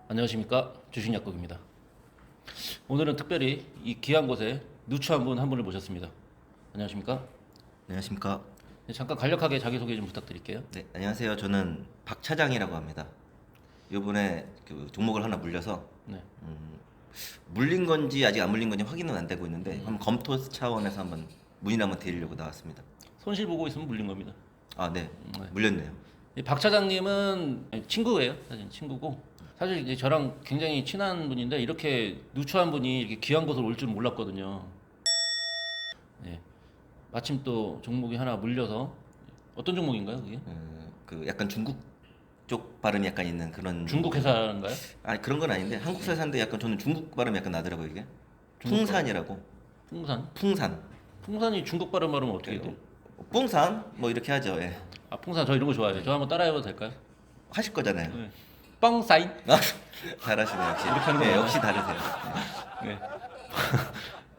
안녕하십니까, 주신약국입니다. 오늘은 특별히 이 귀한 곳에 누추한 분 한 분을 모셨습니다. 안녕하십니까? 안녕하십니까? 네, 잠깐 간략하게 자기소개 좀 부탁드릴게요. 네, 안녕하세요. 저는 박 차장이라고 합니다. 요번에 그 종목을 하나 물려서 네. 물린 건지 아직 안 물린 건지 확인은 안 되고 있는데 한번 검토 차원에서 한번 문의를 한번 드리려고 나왔습니다. 손실 보고 있으면 물린 겁니다. 아, 네. 네. 물렸네요. 박 차장님은 친구예요. 사실 친구고 사실 이제 저랑 굉장히 친한 분인데 이렇게 누추한 분이 이렇게 귀한 곳을 올 줄 몰랐거든요. 네. 마침 또 종목이 하나 물려서 어떤 종목인가요, 그게? 그 약간 중국 쪽 발음이 약간 있는 그런 중국 회사인가요? 아니 그런 건 아닌데 한국 회사인데 약간 저는 중국 발음이 약간 나더라고요, 이게. 중국 풍산이라고. 풍산? 풍산. 풍산이 중국 발음 말하면 어떻게 돼요? 뿡산 뭐 이렇게 하죠. 예. 아, 풍산 저 이런 거 좋아해요. 저 한번 따라해봐도 될까요? 하실 거잖아요. 네. 뻥사인? 아, 잘하시네요, 역시. 이렇게 하는 네, 거예요. 역시 다르세요. 네.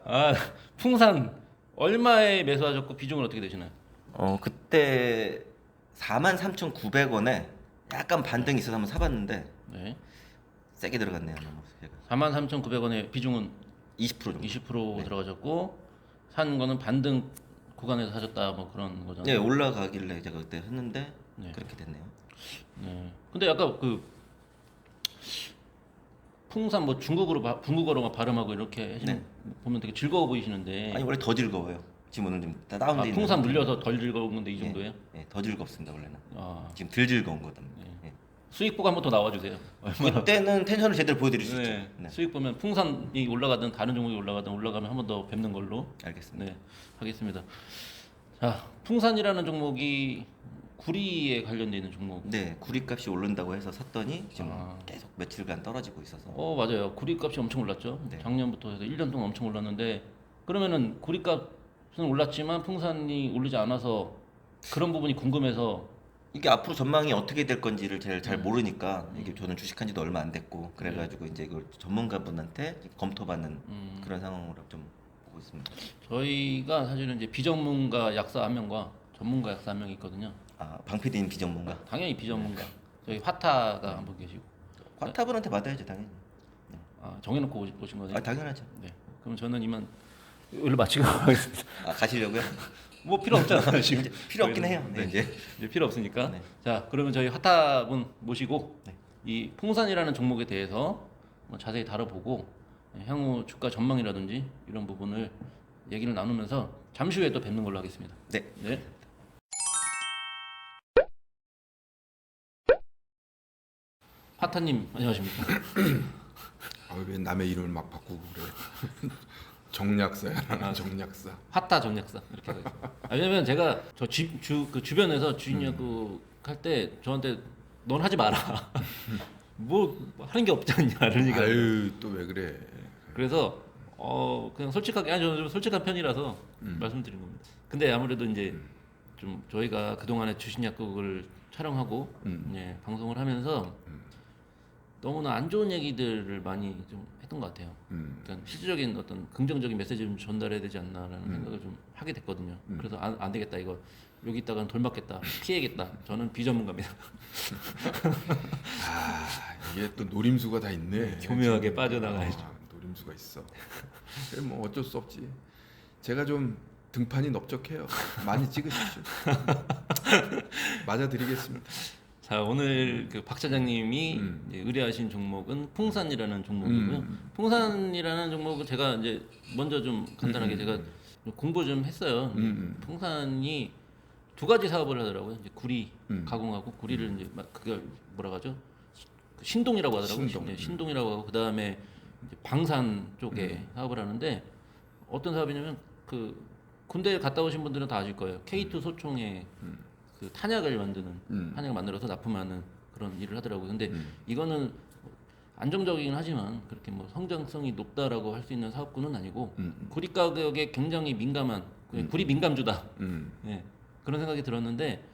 아, 풍산 얼마에 매수하셨고 비중은 어떻게 되시나요? 그때 43,900원에 약간 반등이 있어서 한번 사봤는데 네. 세게 들어갔네요. 너무 제가. 43,900원에 비중은 20% 정도. 20% 네. 들어가셨고 산 거는 반등 구간에서 사셨다 뭐 그런 거잖아요. 네, 올라가길래 제가 그때 했는데 네. 그렇게 됐네요. 네. 근데 약간 그 풍산 뭐 중국어로 막 발음하고 이렇게 해주는 네. 보면 되게 즐거워 보이시는데 아니 원래 더 즐거워요. 지금 오늘 좀 아, 다운돼 있는. 풍산 물려서 덜 즐거운 건데 이 정도예요? 네, 더 즐겁습니다 원래는. 아, 지금 덜 즐거운 거거든요. 네. 수익 보고 한번 더 나와주세요. 그때는 텐션을 제대로 보여드릴 수 있죠. 네. 네, 수익 보면 풍산이 올라가든 다른 종목이 올라가든 올라가면 한 번 더 뵙는 걸로 알겠습니다. 네 하겠습니다. 자, 풍산이라는 종목이 구리에 관련돼 있는 종목. 네, 구리값이 오른다고 해서 샀더니 지금 아. 계속 며칠간 떨어지고 있어서. 맞아요. 구리값이 엄청 올랐죠. 네. 작년부터 해서 1년 동안 엄청 올랐는데 그러면은 구리값은 올랐지만 풍산이 오르지 않아서 그런 부분이 궁금해서 이게 앞으로 전망이 어떻게 될 건지를 잘 모르니까 이게 저는 주식한 지도 얼마 안 됐고 그래가지고 이제 이걸 전문가분한테 검토받는 그런 상황으로 좀 보고 있습니다. 저희가 사실은 이제 비전문가 약사 한 명과 전문가 약사 한 명이 있거든요. 아, 방 PD는 비전문가. 당연히 비전문가. 저희 화타가 한 분 계시고. 과타분한테 받아야죠 당연히. 아, 정해놓고 오신 거네요. 아, 당연하죠. 네. 그럼 저는 이만 여기로 마치고 가겠습니다. 아, 가시려고요? 뭐 필요 없잖아요 지금. 이제 필요 없긴 해요. 네, 네. 이제. 필요 없으니까. 네. 자, 그러면 저희 화타분 모시고 네. 이 풍산이라는 종목에 대해서 뭐 자세히 다뤄보고 향후 주가 전망이라든지 이런 부분을 얘기를 나누면서 잠시 후에 또 뵙는 걸로 하겠습니다. 네. 네. 화타님 안녕하십니까? 왜 남의 이름을 막 바꾸고 그래? 정약사야 나는 정약사. 화타 정약사 이렇게 해가지고. 왜냐면 제가 저 그 주변에서 주인야구 할 때 저한테 넌 하지 마라. 뭐 하는 게 없지 않냐 이런 얘기가. 아유 또 왜 그래? 그래서 그냥 솔직하게 저는 좀 솔직한 편이라서 말씀드린 겁니다. 근데 아무래도 이제 좀 저희가 그동안에 주신약국을 촬영하고 예, 방송을 하면서 너무나 안 좋은 얘기들을 많이 좀 했던 것 같아요. 그러니까 실질적인 어떤 긍정적인 메시지를 좀 전달해야 되지 않나라는 생각을 좀 하게 됐거든요. 그래서 안 되겠다 이거 여기 있다가는 돌 맞겠다 피해야겠다. 저는 비전문가입니다. 아 이게 또 노림수가 다 있네. 교묘하게 빠져나가야죠. 노림수가 있어. 그래 뭐 어쩔 수 없지. 제가 좀 등판이 넓적해요. 많이 찍으십시오. 맞아드리겠습니다. 자, 오늘 그 박 차장님이 이제 의뢰하신 종목은 풍산이라는 종목이고요. 풍산이라는 종목은 제가 이제 먼저 좀 간단하게 제가 좀 공부 좀 했어요. 풍산이 두 가지 사업을 하더라고요. 이제 구리 가공하고 구리를 이제 그걸 뭐라 하죠? 그 신동이라고 하더라고요. 신동. 네, 신동이라고 하고 그다음에 이제 방산 쪽에 사업을 하는데 어떤 사업이냐면 그 군대 갔다 오신 분들은 다 아실 거예요. K2 소총의 그 탄약을 만드는 탄약을 만들어서 납품하는 그런 일을 하더라고요. 근데 이거는 안정적이긴 하지만 그렇게 뭐 성장성이 높다라고 할 수 있는 사업군은 아니고 구리 가격에 굉장히 민감한 그냥 구리 민감주다. 네, 그런 생각이 들었는데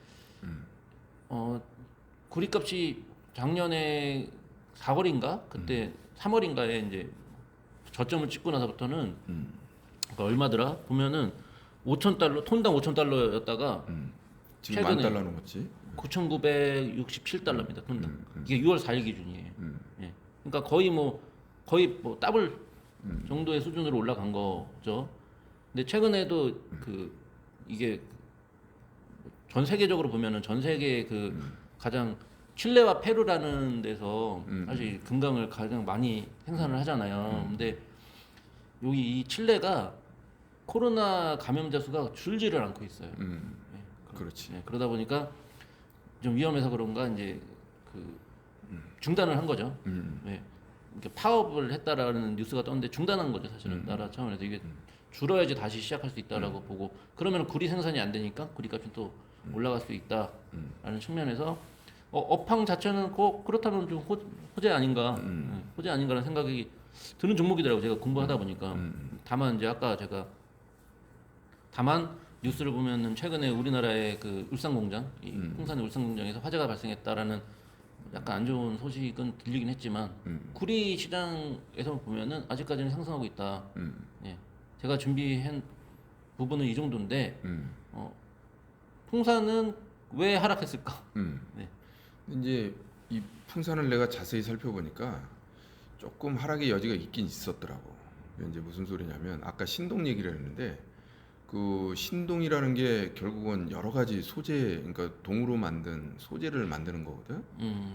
구리값이 작년에 4월인가 그때 3월인가에 이제 저점을 찍고 나서부터는 그러니까 얼마더라 보면은 5,000달러 톤당 5,000달러였다가 지금 최근에 10,000달러 넘었지. 9,967달러입니다. 톤당. 이게 6월 4일 기준이에요. 예. 그러니까 거의 뭐 더블 정도의 수준으로 올라간 거죠. 근데 최근에도 그 이게 전 세계적으로 보면은 전 세계 그 가장 칠레와 페루라는 데서 사실 금강을 가장 많이 생산을 하잖아요. 근데 여기 이 칠레가 코로나 감염자 수가 줄지를 않고 있어요. 그렇지. 네, 그러다 보니까 좀 위험해서 그런가 이제 그 중단을 한 거죠. 네, 이렇게 파업을 했다라는 뉴스가 떴는데 중단한 거죠, 사실은 나라 차원에서. 이게 줄어야지 다시 시작할 수 있다라고 보고, 그러면 구리 생산이 안 되니까 구리값이 또 올라갈 수 있다라는 측면에서 업황 자체는 그렇다면 좀 호재 아닌가, 호재 아닌가라는 생각이 드는 종목이더라고요. 제가 공부하다 보니까. 다만 이제 아까 제가 뉴스를 보면은 최근에 우리나라의 그 울산 공장, 이 풍산의 울산 공장에서 화재가 발생했다라는 약간 안 좋은 소식은 들리긴 했지만 구리 시장에서 보면은 아직까지는 상승하고 있다. 예, 제가 준비한 부분은 이 정도인데 풍산은 왜 하락했을까? 네. 이제 이 풍산을 내가 자세히 살펴보니까 조금 하락의 여지가 있긴 있었더라고. 이제 무슨 소리냐면 아까 신동 얘기를 했는데 그 신동이라는 게 결국은 여러 가지 소재, 그러니까 동으로 만든 소재를 만드는 거거든.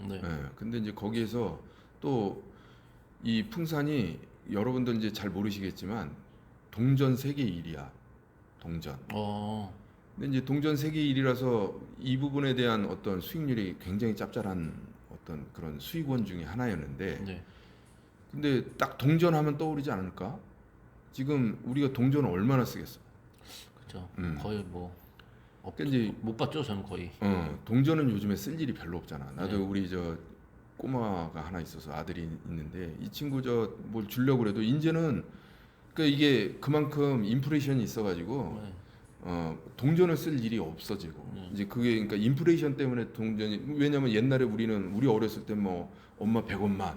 네. 예, 근데 이제 거기에서 또 이 풍산이 여러분들 이제 잘 모르시겠지만 동전 세계 1위야. 동전. 근데 이제 동전 세계 1위라서 이 부분에 대한 어떤 수익률이 굉장히 짭짤한 어떤 그런 수익원 중에 하나였는데, 네. 근데 딱 동전하면 떠오르지 않을까? 지금 우리가 동전을 얼마나 쓰겠어? 그렇죠. 거의 뭐 그러니까 이제 못 봤죠, 저는 거의. 동전은 요즘에 쓸 일이 별로 없잖아. 나도 네. 우리 저 꼬마가 하나 있어서 아들이 있는데 이 친구 저 뭘 주려고 그래도 이제는 그러니까 이게 그만큼 인플레이션이 있어가지고 네. 동전을 쓸 일이 없어지고 이제 그게 그러니까 인플레이션 때문에 동전이, 왜냐면 옛날에 우리 어렸을 때 뭐 엄마 100원만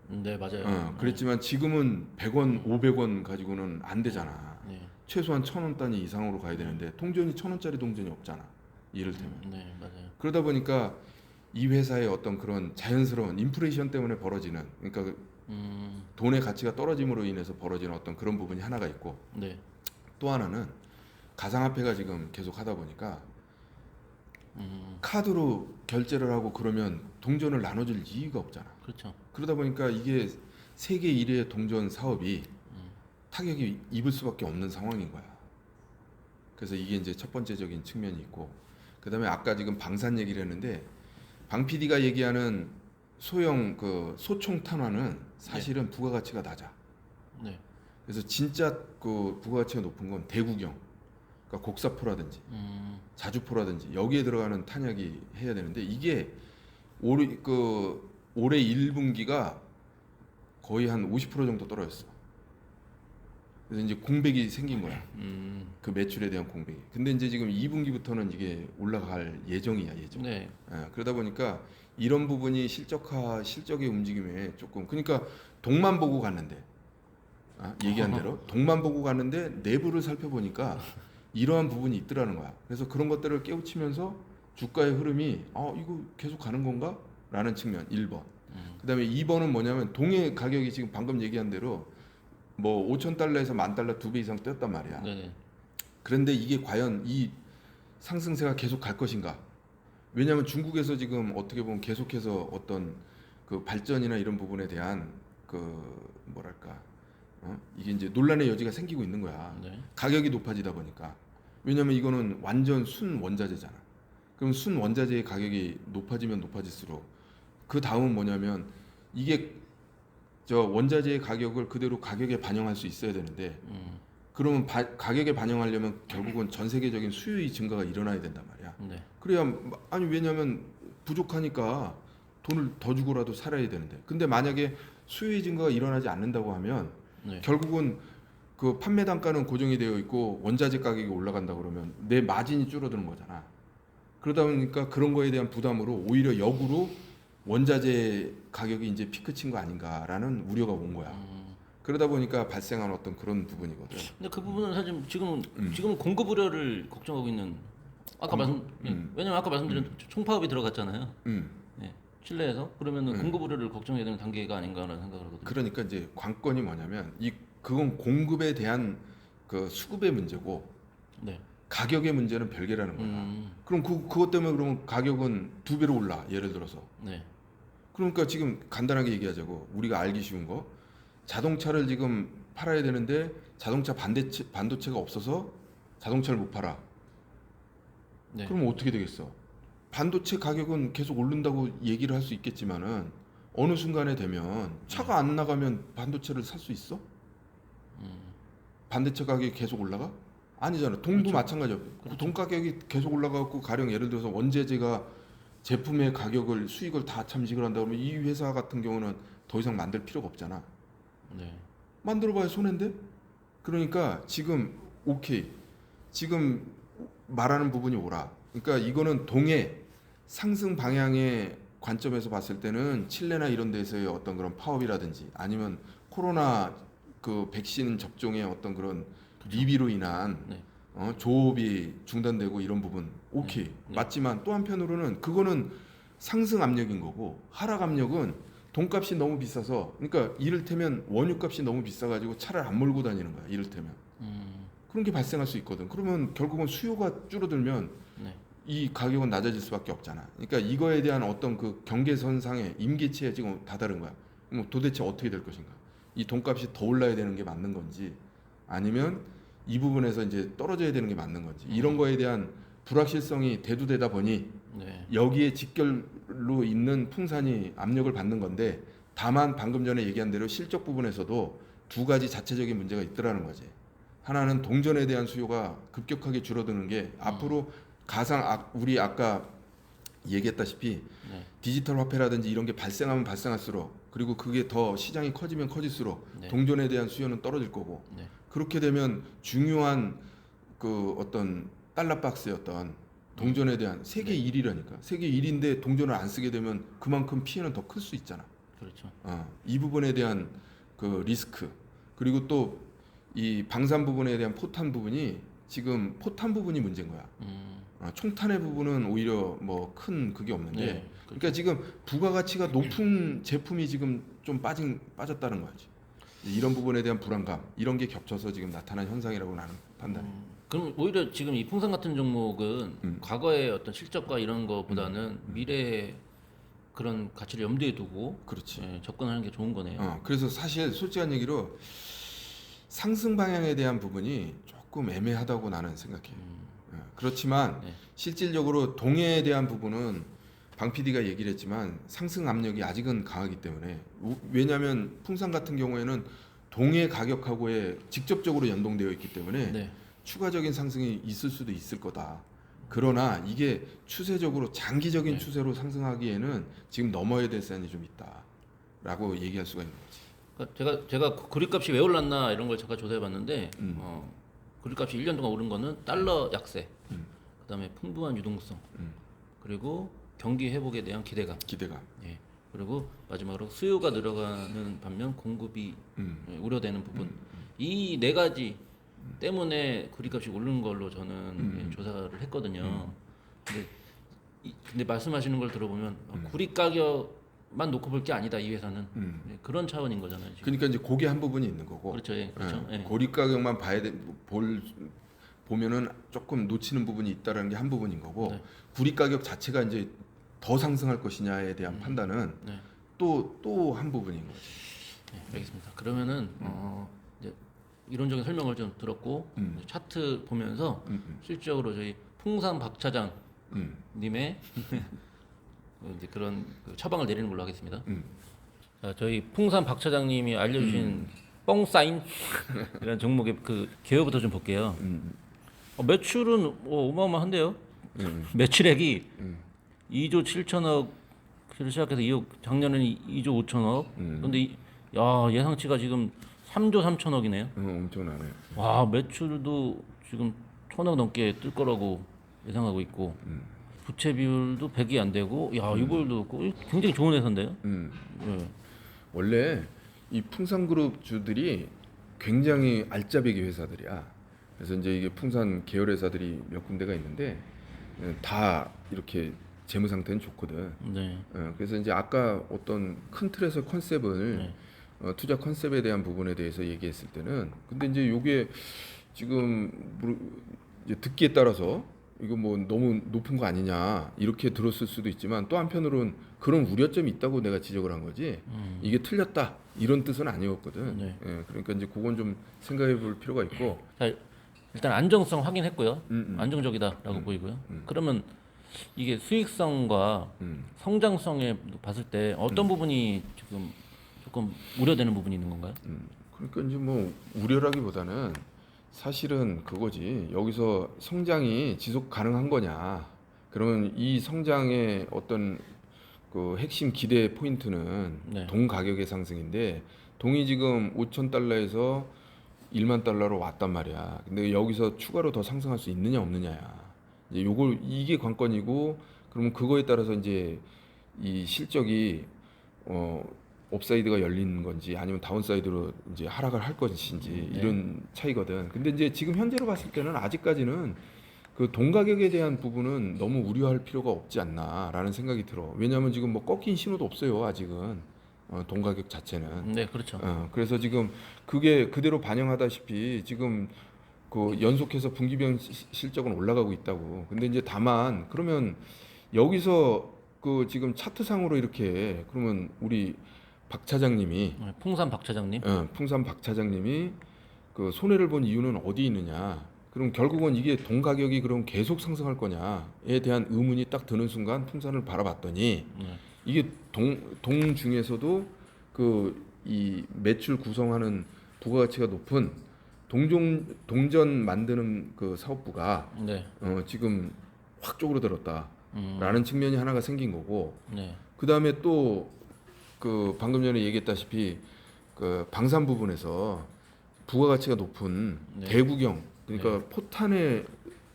네, 맞아요. 그랬지만 지금은 100원 500원 가지고는 안 되잖아. 네. 최소한 1,000원 단위 이상으로 가야 되는데 동전이 1,000원짜리 동전이 없잖아, 이를테면. 네, 맞아요. 그러다 보니까 이 회사의 어떤 그런 자연스러운 인플레이션 때문에 벌어지는, 그러니까 돈의 가치가 떨어짐으로 인해서 벌어지는 어떤 그런 부분이 하나가 있고, 네. 또 하나는 가상화폐가 지금 계속 하다 보니까 카드로 결제를 하고 그러면 동전을 나눠줄 이유가 없잖아. 그렇죠. 그러다 보니까 이게 세계 1위의 동전 사업이 타격이 입을 수밖에 없는 상황인 거야. 그래서 이게 이제 첫 번째적인 측면이 있고, 그다음에 아까 지금 방산 얘기를 했는데 방 PD가 얘기하는 소형 그 소총 탄환은 사실은 부가가치가 낮아. 네. 그래서 진짜 그 부가가치가 높은 건 대구경, 그러니까 곡사포라든지 자주포라든지 여기에 들어가는 탄약이 해야 되는데 이게 올해 1분기가 거의 한 50% 정도 떨어졌어. 그래서 이제 공백이 생긴 거야. 그 매출에 대한 공백이. 근데 이제 지금 2분기부터는 이게 올라갈 예정이야, 예정. 네. 그러다 보니까 이런 부분이 실적의 움직임에 조금, 그러니까 동만 보고 갔는데 얘기한 대로 동만 보고 갔는데 내부를 살펴보니까 이러한 부분이 있더라는 거야. 그래서 그런 것들을 깨우치면서 주가의 흐름이 이거 계속 가는 건가? 라는 측면 1번. 그다음에 2번은 뭐냐면 동의 가격이 지금 방금 얘기한 대로 뭐 5,000달러에서 10,000달러 2배 이상 뛰었단 말이야. 네. 그런데 이게 과연 이 상승세가 계속 갈 것인가? 왜냐하면 중국에서 지금 어떻게 보면 계속해서 어떤 그 발전이나 이런 부분에 대한 그 뭐랄까 이게 이제 논란의 여지가 생기고 있는 거야. 네. 가격이 높아지다 보니까. 왜냐하면 이거는 완전 순 원자재잖아. 그럼 순 원자재의 가격이 높아지면 높아질수록 그 다음은 뭐냐면 이게 저 원자재의 가격을 그대로 가격에 반영할 수 있어야 되는데 그러면 가격에 반영하려면 결국은 전 세계적인 수요의 증가가 일어나야 된단 말이야. 네. 그래야 아니 왜냐하면 부족하니까 돈을 더 주고라도 살아야 되는데, 근데 만약에 수요의 증가가 일어나지 않는다고 하면 네. 결국은 그 판매 단가는 고정이 되어 있고 원자재 가격이 올라간다 그러면 내 마진이 줄어드는 거잖아. 그러다 보니까 그런 거에 대한 부담으로 오히려 역으로 원자재 가격이 이제 피크 친 거 아닌가라는 우려가 온 거야. 그러다 보니까 발생한 어떤 그런 부분이거든. 근데 그 부분은 사실 지금은 공급 우려를 걱정하고 있는, 왜냐면 아까 말씀드린 총파업이 들어갔잖아요. 네. 실내에서 그러면은 공급 우려를 걱정해야 되는 단계가 아닌가라는 생각을 하거든요. 그러니까 이제 관건이 뭐냐면 그건 공급에 대한 그 수급의 문제고 네. 가격의 문제는 별개라는 거야. 그럼 그것 때문에 그러면 가격은 2배로 올라. 예를 들어서. 네. 그러니까 지금 간단하게 얘기하자고 우리가 알기 쉬운 거 자동차를 지금 팔아야 되는데 자동차 반도체가 없어서 자동차를 못 팔아. 네. 그러면 어떻게 되겠어? 반도체 가격은 계속 오른다고 얘기를 할 수 있겠지만은 어느 순간에 되면 차가 안 나가면 반도체를 살 수 있어? 반도체 가격이 계속 올라가? 아니잖아. 동도 그렇죠. 마찬가지야. 동 가격이 계속 올라가고 가령 예를 들어서 원재재가 제품의 가격을 수익을 다 참식을 한다 그러면 이 회사 같은 경우는 더 이상 만들 필요가 없잖아. 네. 만들어봐야 손해인데? 그러니까 지금 오케이. 지금 말하는 부분이 옳아. 그러니까 이거는 동해 상승 방향의 관점에서 봤을 때는 칠레나 이런 데서의 어떤 그런 파업이라든지 아니면 코로나 그 백신 접종의 어떤 그런 미비로 인한 네. 조업이 중단되고 이런 부분 오케이 네. 맞지만 또 한편으로는 그거는 상승 압력인 거고 하락 압력은 돈값이 너무 비싸서 그러니까 이를테면 원유값이 너무 비싸가지고 차를 안 몰고 다니는 거야 이를테면 그런 게 발생할 수 있거든. 그러면 결국은 수요가 줄어들면 네. 이 가격은 낮아질 수밖에 없잖아. 그러니까 이거에 대한 어떤 그 경계선상의 임계치에 지금 다다른 거야. 그럼 도대체 어떻게 될 것인가? 이 돈값이 더 올라야 되는 게 맞는 건지 아니면 이 부분에서 이제 떨어져야 되는 게 맞는 건지 이런 거에 대한 불확실성이 대두되다 보니 네. 여기에 직결로 있는 풍산이 압력을 받는 건데 다만 방금 전에 얘기한 대로 실적 부분에서도 두 가지 자체적인 문제가 있더라는 거지. 하나는 동전에 대한 수요가 급격하게 줄어드는 게 앞으로 우리 아까 얘기했다시피 네. 디지털 화폐라든지 이런 게 발생하면 발생할수록 그리고 그게 더 시장이 커지면 커질수록 네. 동전에 대한 수요는 떨어질 거고 네. 그렇게 되면 중요한 그 어떤 달러 박스의 어떤 동전에 대한 세계 1위라니까 세계 1위인데 동전을 안 쓰게 되면 그만큼 피해는 더 클 수 있잖아. 그렇죠. 이 부분에 대한 그 리스크 그리고 또 이 방산 부분에 대한 포탄 부분이 지금 포탄 부분이 문제인 거야. 총탄의 부분은 오히려 뭐 큰 그게 없는데 네. 그러니까 지금 부가가치가 높은 제품이 지금 좀 빠졌다는 거지. 이런 부분에 대한 불안감 이런 게 겹쳐서 지금 나타난 현상이라고 나는 판단해. 그럼 오히려 지금 이 풍산 같은 종목은 과거의 어떤 실적과 이런 거보다는 미래의 그런 가치를 염두에 두고 그렇지. 예, 접근하는 게 좋은 거네요. 그래서 사실 솔직한 얘기로 상승 방향에 대한 부분이 조금 애매하다고 나는 생각해. 그렇지만 네. 실질적으로 동해에 대한 부분은 방 PD가 얘기를 했지만 상승 압력이 아직은 강하기 때문에 왜냐하면 풍산 같은 경우에는 동해 가격하고에 직접적으로 연동되어 있기 때문에 네. 추가적인 상승이 있을 수도 있을 거다. 그러나 이게 추세적으로 장기적인 네. 추세로 상승하기에는 지금 넘어야 될 사안이 좀 있다라고 얘기할 수가 있는 거지. 그러니까 제가 구리값이 왜 올랐나 이런 걸 잠깐 조사해봤는데 구리값이 1년 동안 오른 거는 달러 약세, 그다음에 풍부한 유동성, 그리고 경기 회복에 대한 기대감, 예. 그리고 마지막으로 수요가 늘어가는 반면 공급이 예, 우려되는 부분, 이 네 가지 때문에 구리값이 오른 걸로 저는 예, 조사를 했거든요. 근데 말씀하시는 걸 들어보면 구리 가격만 놓고 볼 게 아니다 이 회사는 예, 그런 차원인 거잖아요. 지금. 그러니까 이제 그게 한 부분이 있는 거고. 그렇죠, 예, 그렇죠. 예. 고리 가격만 보면은 조금 놓치는 부분이 있다라는 게 한 부분인 거고. 네. 구리 가격 자체가 이제 더 상승할 것이냐에 대한 판단은 네. 또 한 부분인 거지. 네, 알겠습니다. 그러면은 이제 이론적인 설명을 좀 들었고 이제 차트 보면서 실질적으로 저희 풍산 박 차장 님의 이제 그런 그 처방을 내리는 걸로 하겠습니다. 자, 저희 풍산 박 차장님이 알려주신 뻥 사인 이런 종목의 그 개요부터 좀 볼게요. 매출은 어마어마한데요. 매출액이 2조 7천억을 시작해서 2억, 작년에는 2조 5천억. 그런데 예상치가 지금 3조 3천억이네요. 엄청나네. 와, 매출도 지금 1,000억 넘게 뜰 거라고 예상하고 있고 부채 비율도 100이 안 되고 유보율도 없고 굉장히 좋은 회사인데요. 예. 원래 이 풍산그룹 주들이 굉장히 알짜배기 회사들이야. 그래서 이제 이게 풍산 계열 회사들이 몇 군데가 있는데 다 이렇게 재무 상태는 좋거든. 네. 그래서 이제 아까 어떤 큰 틀에서 컨셉을 네. 투자 컨셉에 대한 부분에 대해서 얘기했을 때는 근데 이제 요게 지금 이제 듣기에 따라서 이거 뭐 너무 높은 거 아니냐 이렇게 들었을 수도 있지만 또 한편으로는 그런 우려점이 있다고 내가 지적을 한 거지 이게 틀렸다 이런 뜻은 아니었거든. 네. 그러니까 이제 그건 좀 생각해 볼 필요가 있고. 자, 일단 안정성 확인했고요. 음. 안정적이다라고 보이고요. 그러면 이게 수익성과 음. 성장성에 봤을 때 어떤 부분이 지금 조금 우려되는 부분이 있는 건가요? 그러니까 이제 뭐 우려라기보다는 사실은 그거지. 여기서 성장이 지속 가능한 거냐. 그러면 이 성장의 어떤 그 핵심 기대 포인트는 네. 동 가격의 상승인데 동이 지금 5,000달러에서 1만 달러로 왔단 말이야. 근데 여기서 추가로 더 상승할 수 있느냐 없느냐야. 이제 요걸 이게 관건이고 그러면 그거에 따라서 이제 이 실적이 업사이드가 열리는 건지 아니면 다운사이드로 이제 하락을 할 것인지 네. 이런 차이거든. 근데 이제 지금 현재로 봤을 때는 아직까지는 그 동 가격에 대한 부분은 너무 우려할 필요가 없지 않나라는 생각이 들어. 왜냐하면 지금 뭐 꺾인 신호도 없어요 아직은 동 가격 자체는. 네, 그렇죠. 그래서 지금 그게 그대로 반영하다시피 지금 그 연속해서 분기별 실적은 올라가고 있다고. 근데 이제 다만 그러면 여기서 그 지금 차트상으로 이렇게 그러면 우리 박 차장님이 네, 풍산 박 차장님. 풍산 박 차장님이 그 손해를 본 이유는 어디 있느냐? 그럼 결국은 이게 동 가격이 그럼 계속 상승할 거냐에 대한 의문이 딱 드는 순간 풍산을 바라봤더니 네. 이게 동 중에서도 그 이 매출 구성하는 부가가치가 높은 동전 만드는 그 사업부가 네. 지금 확 쪼그라들었다라는 음. 측면이 하나가 생긴 거고 네. 그 다음에 또 그 방금 전에 얘기했다시피 그 방산 부분에서 부가가치가 높은 네. 대구경 그러니까 포탄의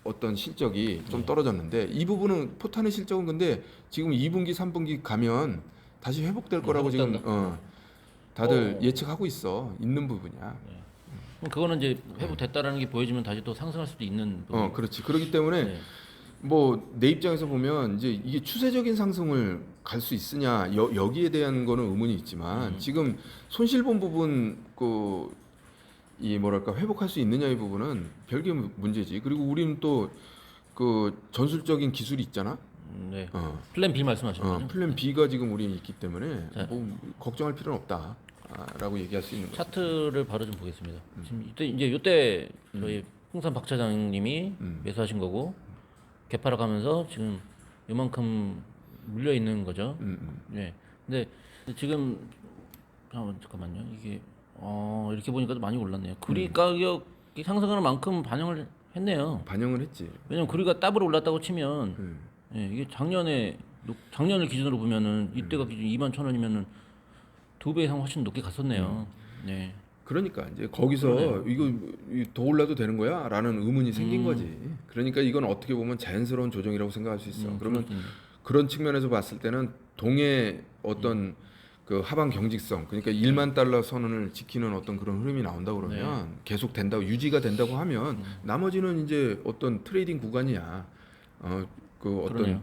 어떤 실적이 좀 네. 떨어졌는데 이 부분은 포탄의 실적은 근데 지금 2분기 3분기 가면 다시 회복될 거라고 지금 회복된다. 다들 예측하고 있는 부분이야. 그럼 그거는 이제 회복됐다라는 게 보여지면 다시 또 상승할 수도 있는 부분. 그렇지. 그렇기 때문에 네. 뭐 내 입장에서 보면 이제 이게 추세적인 상승을 갈 수 있으냐 여기에 대한 거는 의문이 있지만 지금 손실본 부분 이 뭐랄까 회복할 수 있느냐의 부분은 별개 문제지. 그리고 우리는 또 그 전술적인 기술이 있잖아. 네. 어. 플랜 B 말씀하시는 거죠? 플랜 B가 지금 우리는 있기 때문에 자. 뭐 걱정할 필요는 없다라고 얘기할 수 있는 거죠. 차트를 바로 좀 보겠습니다. 지금 이때 저희 풍산 박 차장님이 매수하신 거고 개파락 하면서 지금 요만큼 물려 있는 거죠. 네. 근데 지금 잠깐만요. 이게 이렇게 보니까 많이 올랐네요. 구리 가격이 상승하는 만큼 반영을 했네요. 반영을 했지. 왜냐면 구리가 더블 올랐다고 치면 예, 이게 작년을 기준으로 보면은 이때가 기준 21,000원이면은 2배 이상 훨씬 높게 갔었네요. 네. 그러니까 이제 거기서 이거 더 올라도 되는 거야라는 의문이 생긴 거지. 그러니까 이건 어떻게 보면 자연스러운 조정이라고 생각할 수 있어. 그러면 그런 측면에서 봤을 때는 동의 어떤 그 하방 경직성, 그러니까 1만 달러 선언을 지키는 어떤 그런 흐름이 나온다 그러면 계속 된다고 유지가 된다고 하면 나머지는 이제 어떤 트레이딩 구간이야. 그 어떤 그러네요.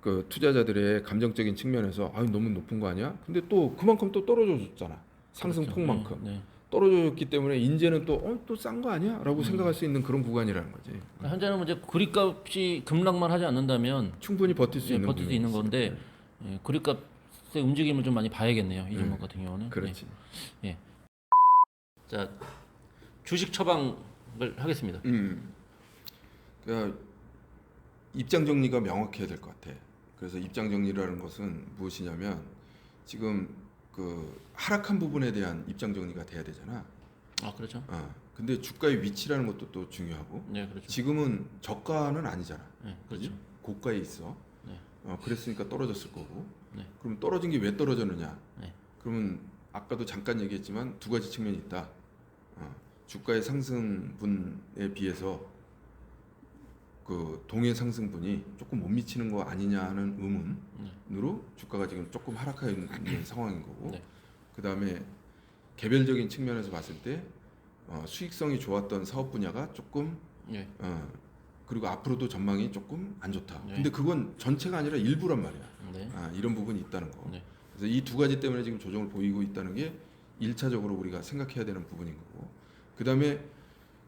그 투자자들의 감정적인 측면에서 너무 높은 거 아니야? 근데 또 그만큼 또 떨어져줬잖아. 상승 그렇죠. 폭만큼. 네. 떨어졌기 때문에 이제는 또 싼 거 아니야?라고 생각할 수 있는 그런 구간이라는 거지. 현재는 이제 구리값이 급락만 하지 않는다면 충분히 버틸 수 있는 버틸 수 있는 부분이 건데 구리값의 움직임을 좀 많이 봐야겠네요. 이 종목 같은 경우는. 그렇지. 네. 예. 자, 주식 처방을 하겠습니다. 그러니까 입장 정리가 명확해야 될 것 같아. 그래서 입장 정리라는 것은 무엇이냐면 지금 그 하락한 부분에 대한 입장 정리가 돼야 되잖아. 그렇죠. 근데 주가의 위치라는 것도 또 중요하고. 네, 그렇죠. 지금은 저가는 아니잖아. 네, 그렇죠. 그지? 고가에 있어. 네. 그랬으니까 떨어졌을 거고. 네. 그럼 떨어진 게 왜 떨어졌느냐? 네. 그러면 아까도 잠깐 얘기했지만 두 가지 측면이 있다. 주가의 상승분에 비해서 그 동의 상승분이 조금 못 미치는 거 아니냐 하는 의문으로 주가가 지금 조금 하락해 있는 상황인 거고. 네. 그 다음에 개별적인 측면에서 봤을 때 수익성이 좋았던 사업 분야가 조금 네. 그리고 앞으로도 전망이 조금 안 좋다. 네. 근데 그건 전체가 아니라 일부란 말이야. 네. 이런 부분이 있다는 거. 네. 그래서 이 두 가지 때문에 지금 조정을 보이고 있다는 게 1차적으로 우리가 생각해야 되는 부분인 거고. 그다음에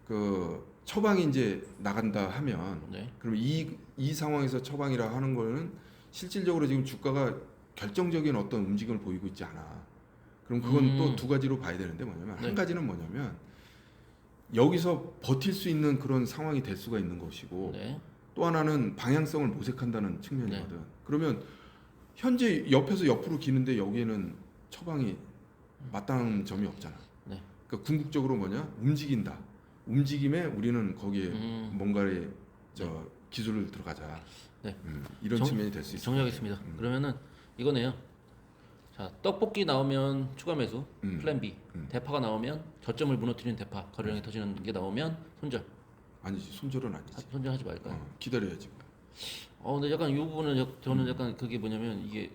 그 처방이 이제 나간다 하면 네. 그럼 이 상황에서 처방이라 하는 거는 실질적으로 지금 주가가 결정적인 어떤 움직임을 보이고 있지 않아. 그럼 그건 또 두 가지로 봐야 되는데 뭐냐면 네. 한 가지는 뭐냐면 여기서 버틸 수 있는 그런 상황이 될 수가 있는 것이고 네. 또 하나는 방향성을 모색한다는 측면이거든. 그러면 현재 옆에서 옆으로 기는데 여기에는 처방이 마땅한 점이 없잖아. 네. 그러니까 궁극적으로 뭐냐? 움직인다. 움직임에 우리는 거기에 뭔가의 기술을 들어가자. 네. 이런 측면이 될 수 있어. 정리하겠습니다. 그러면은 이거네요. 자, 떡볶이 나오면 추가 매수, 플랜 B. 대파가 나오면 저점을 무너뜨리는 대파, 거래량이 터지는 게 나오면 손절. 아니지, 손절은 아니지. 손절하지 말까요? 기다려야지. 근데 약간 이 부분은 저는 약간 그게 뭐냐면 이게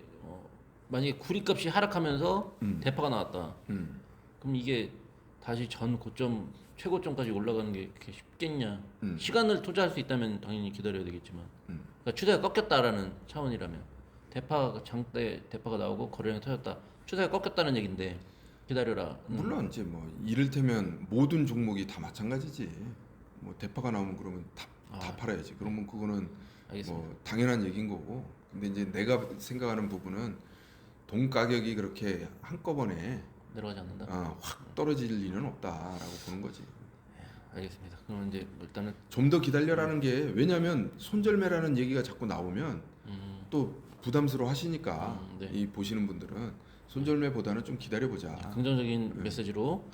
만약에 구리값이 하락하면서 대파가 나왔다. 그럼 이게 다시 전 고점 최고점까지 올라가는 게 그렇게 쉽겠냐? 시간을 투자할 수 있다면 당연히 기다려야 되겠지만, 그러니까 추세가 꺾였다라는 차원이라면 대파가 장대 대파가 나오고 거래량이 터졌다. 추세가 꺾였다는 얘긴데 기다려라. 물론 이제 뭐 이를테면 모든 종목이 다 마찬가지지. 뭐 대파가 나오면 그러면 다 팔아야지. 그러면 그거는 알겠습니다. 뭐 당연한 얘기인 거고. 근데 이제 내가 생각하는 부분은 돈 가격이 그렇게 한꺼번에 내려가지 않는다. 확 떨어질 리는 없다라고 보는 거지. 알겠습니다. 그럼 이제 일단은 좀 더 기다려라는 게 왜냐하면 손절매라는 얘기가 자꾸 나오면 또 부담스러워 하시니까 네. 이 보시는 분들은 손절매보다는 좀 기다려보자. 긍정적인 메시지로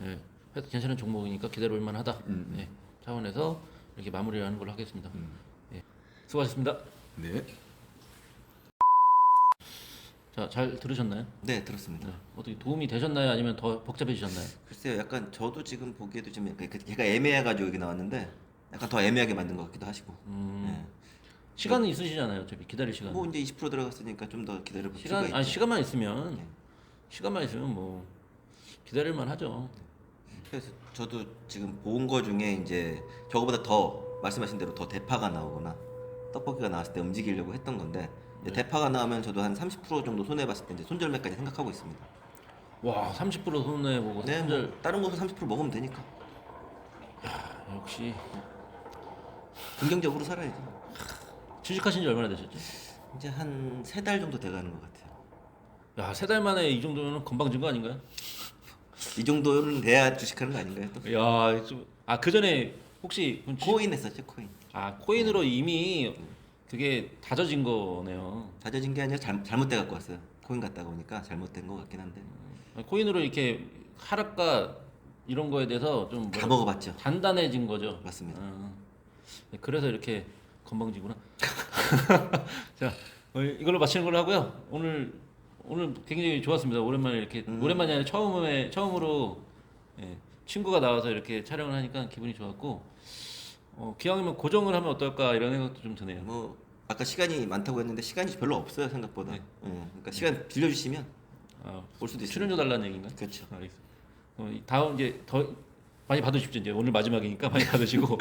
예, 해도 괜찮은 종목이니까 기다려볼 만하다. 예, 차원에서 이렇게 마무리를 하는 걸로 하겠습니다. 예, 수고하셨습니다. 네. 자, 잘 들으셨나요? 네, 들었습니다. 네. 어떻게 도움이 되셨나요? 아니면 더 복잡해지셨나요? 글쎄요, 약간 저도 지금 보기에도 좀 걔가 애매해가지고 여기 나왔는데 약간 더 애매하게 만든 것 같기도 하시고. 네. 시간은 있으시잖아요. 어차피 기다릴 시간. 뭐 이제 20% 들어갔으니까 좀 더 기다려볼 수가 있죠. 시간만 있으면 네. 시간만 있으면 뭐 기다릴만 하죠. 그래서 저도 지금 본 거 중에 이제 저거보다 더 말씀하신 대로 더 대파가 나오거나 떡볶이가 나왔을 때 움직이려고 했던 건데 이제 대파가 나오면 저도 한 30% 정도 손해 봤을 때 이제 손절매까지 생각하고 있습니다. 와, 30% 손해 보고 네, 손절. 뭐 다른 곳은 30% 먹으면 되니까 역시 긍정적으로 살아야지. 취직하신 지 얼마나 되셨죠? 이제 한 3달 정도 돼가는 것 같아요. 야, 3달 만에 이 정도면 건방진 거 아닌가요? 이 정도는 돼야 주식하는 거 아닌가요? 또 야, 그 전에 혹시 코인 했었죠, 코인. 코인으로 이미 그게 다져진 거네요. 다져진 게 아니라 잘못돼 갖고 왔어요. 코인 갔다가 오니까 잘못된 것 같긴 한데 코인으로 이렇게 하락과 이런 거에 대해서 좀 다 먹어봤죠. 단단해진 거죠. 맞습니다. 네, 그래서 이렇게 건방지구나. 자, 이걸로 마치는 걸로 하고요. 오늘 굉장히 좋았습니다. 오랜만에 이렇게 오랜만이 아니라 처음으로 예, 친구가 나와서 이렇게 촬영을 하니까 기분이 좋았고 기왕이면 고정을 하면 어떨까 이런 생각도 좀 드네요. 뭐 아까 시간이 많다고 했는데 시간이 별로 없어요 생각보다. 네. 그러니까 시간 빌려주시면 올 수도 있어요. 출연료 달라는 얘기인가요? 그렇죠. 알겠습니다. 다음 이제 더 많이 받으십시오. 이제 오늘 마지막이니까 많이 받으시고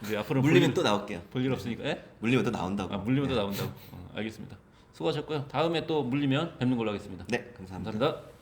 이제 앞으로 물리면 또 나올게요. 볼일 없으니까. 예? 물리면 또 나온다고. 물리면 또 나온다고. 알겠습니다. 수고하셨고요. 다음에 또 물리면 뵙는 걸로 하겠습니다. 네, 감사합니다. 감사합니다.